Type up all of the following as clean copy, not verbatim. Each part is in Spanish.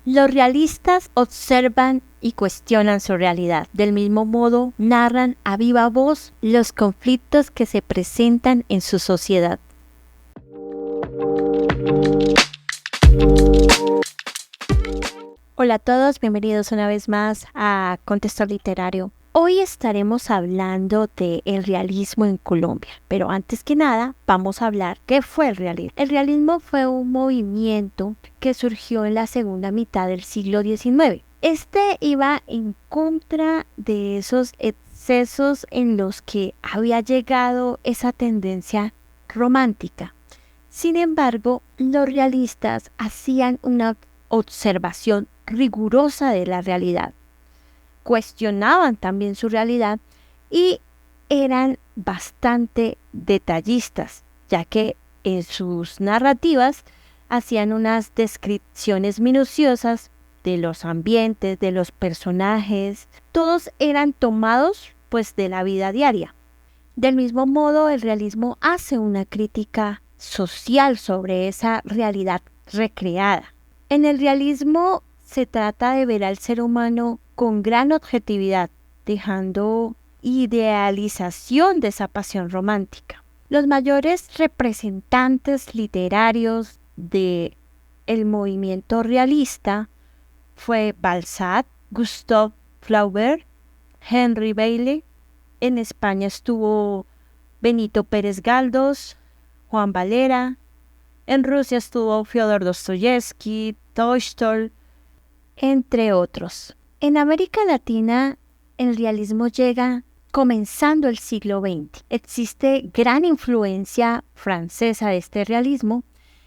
Los realistas observan y cuestionan su realidad. Del mismo modo, narran a viva voz los conflictos que se presentan en su sociedad. Hola a todos, bienvenidos una vez más a Contexto Literario. Hoy estaremos hablando del realismo en Colombia, pero antes que nada vamos a hablar qué fue el realismo. El realismo fue un movimiento que surgió en la segunda mitad del siglo XIX. Este iba en contra de esos excesos en los que había llegado esa tendencia romántica. Sin embargo, los realistas hacían una observación rigurosa de la realidad. Cuestionaban también su realidad y eran bastante detallistas, ya que en sus narrativas hacían unas descripciones minuciosas de los ambientes, de los personajes. Todos eran tomados pues de la vida diaria. Del mismo modo, el realismo hace una crítica social sobre esa realidad recreada. En el realismo se trata de ver al ser humano con gran objetividad, dejando idealización de esa pasión romántica. Los mayores representantes literarios del movimiento realista fue Balzac, Gustave Flaubert, Henry Bailey. En España estuvo Benito Pérez Galdós, Juan Valera. En Rusia estuvo Fyodor Dostoyevsky, Tolstói, entre otros. En América Latina, el realismo llega comenzando el siglo XX. Existe gran influencia francesa de este realismo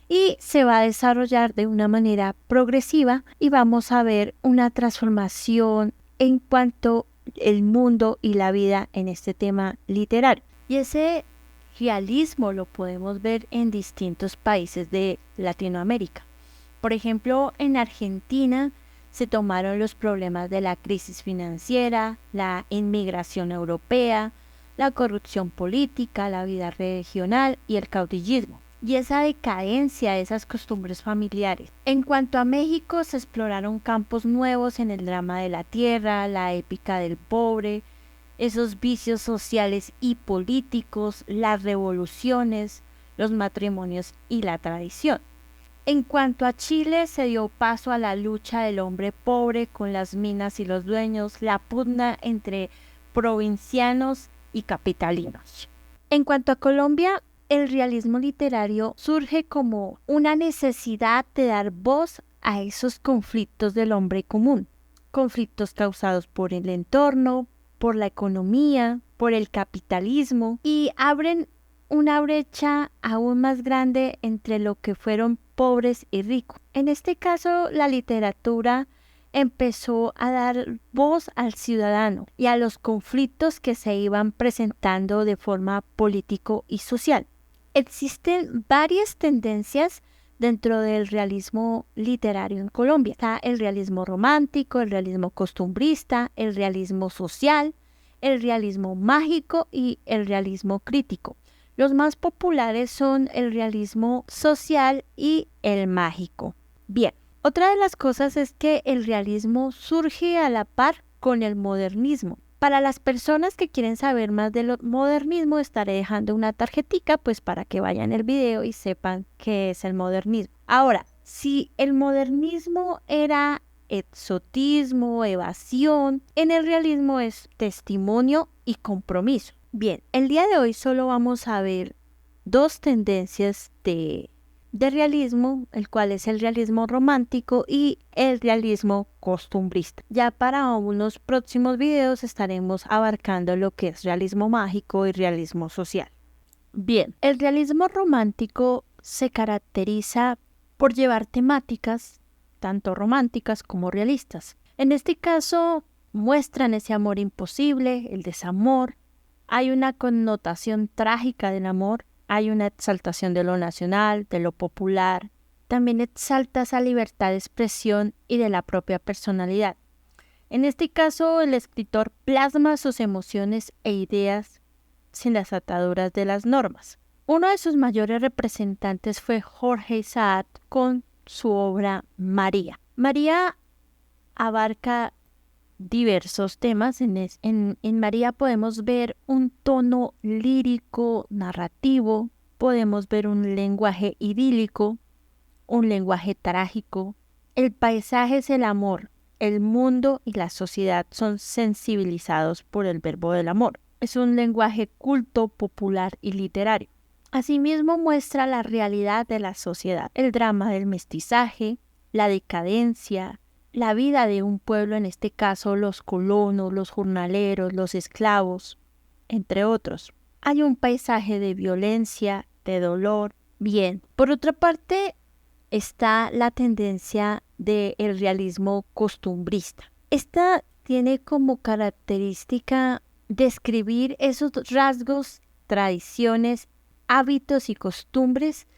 y se va a desarrollar de una manera progresiva y vamos a ver una transformación en cuanto al mundo y la vida en este tema literario. Y ese realismo lo podemos ver en distintos países de Latinoamérica. Por ejemplo, en Argentina se tomaron los problemas de la crisis financiera, la inmigración europea, la corrupción política, la vida regional y el caudillismo, y esa decadencia de esas costumbres familiares. En cuanto a México, se exploraron campos nuevos en el drama de la tierra, la épica del pobre, esos vicios sociales y políticos, las revoluciones, los matrimonios y la tradición. En cuanto a Chile, se dio paso a la lucha del hombre pobre con las minas y los dueños, la pugna entre provincianos y capitalinos. En cuanto a Colombia, el realismo literario surge como una necesidad de dar voz a esos conflictos del hombre común, conflictos causados por el entorno, por la economía, por el capitalismo, y abren una brecha aún más grande entre lo que fueron pobres y ricos. En este caso, la literatura empezó a dar voz al ciudadano y a los conflictos que se iban presentando de forma político y social. Existen varias tendencias dentro del realismo literario en Colombia. Está el realismo romántico, el realismo costumbrista, el realismo social, el realismo mágico y el realismo crítico. Los más populares son el realismo social y el mágico. Bien, otra de las cosas es que el realismo surge a la par con el modernismo. Para las personas que quieren saber más del modernismo, estaré dejando una tarjetica pues para que vayan el video y sepan qué es el modernismo. Ahora, si el modernismo era exotismo, evasión, en el realismo es testimonio y compromiso. Bien, el día de hoy solo vamos a ver dos tendencias de realismo, el cual es el realismo romántico y el realismo costumbrista. Ya para unos próximos videos estaremos abarcando lo que es realismo mágico y realismo social. Bien, el realismo romántico se caracteriza por llevar temáticas tanto románticas como realistas. En este caso muestran ese amor imposible, el desamor. Hay una connotación trágica del amor, hay una exaltación de lo nacional, de lo popular. También exalta esa libertad de expresión y de la propia personalidad. En este caso, el escritor plasma sus emociones e ideas sin las ataduras de las normas. Uno de sus mayores representantes fue Jorge Isaac con su obra María. María abarca diversos temas. En María podemos ver un tono lírico, narrativo, podemos ver un lenguaje idílico, un lenguaje trágico. El paisaje es el amor. El mundo y la sociedad son sensibilizados por el verbo del amor. Es un lenguaje culto, popular y literario. Asimismo muestra la realidad de la sociedad, el drama del mestizaje, la decadencia, la vida de un pueblo, en este caso los colonos, los jornaleros, los esclavos, entre otros. Hay un paisaje de violencia, de dolor. Bien, por otra parte está la tendencia del realismo costumbrista. Esta tiene como característica describir esos rasgos, tradiciones, hábitos y costumbres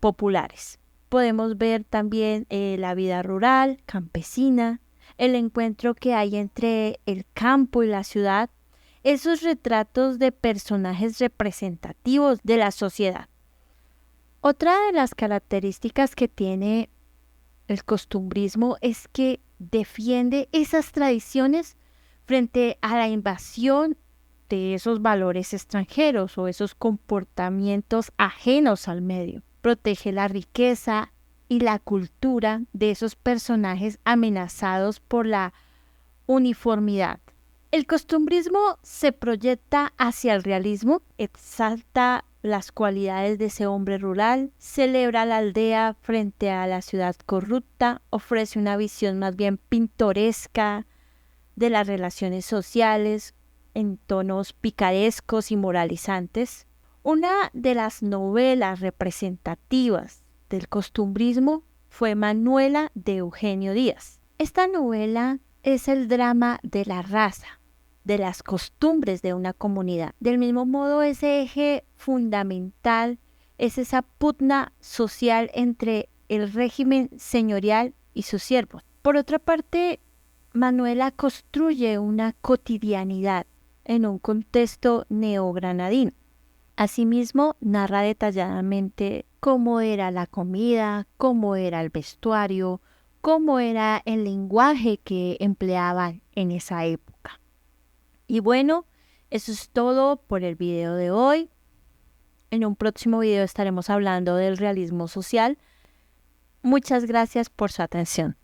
populares. Podemos ver también la vida rural, campesina, el encuentro que hay entre el campo y la ciudad, esos retratos de personajes representativos de la sociedad. Otra de las características que tiene el costumbrismo es que defiende esas tradiciones frente a la invasión de esos valores extranjeros o esos comportamientos ajenos al medio. Protege la riqueza y la cultura de esos personajes amenazados por la uniformidad. El costumbrismo se proyecta hacia el realismo, exalta las cualidades de ese hombre rural, celebra la aldea frente a la ciudad corrupta, ofrece una visión más bien pintoresca de las relaciones sociales en tonos picarescos y moralizantes. Una de las novelas representativas del costumbrismo fue Manuela de Eugenio Díaz. Esta novela es el drama de la raza, de las costumbres de una comunidad. Del mismo modo, ese eje fundamental es esa pugna social entre el régimen señorial y sus siervos. Por otra parte, Manuela construye una cotidianidad en un contexto neogranadino. Asimismo, narra detalladamente cómo era la comida, cómo era el vestuario, cómo era el lenguaje que empleaban en esa época. Y bueno, eso es todo por el video de hoy. En un próximo video estaremos hablando del realismo social. Muchas gracias por su atención.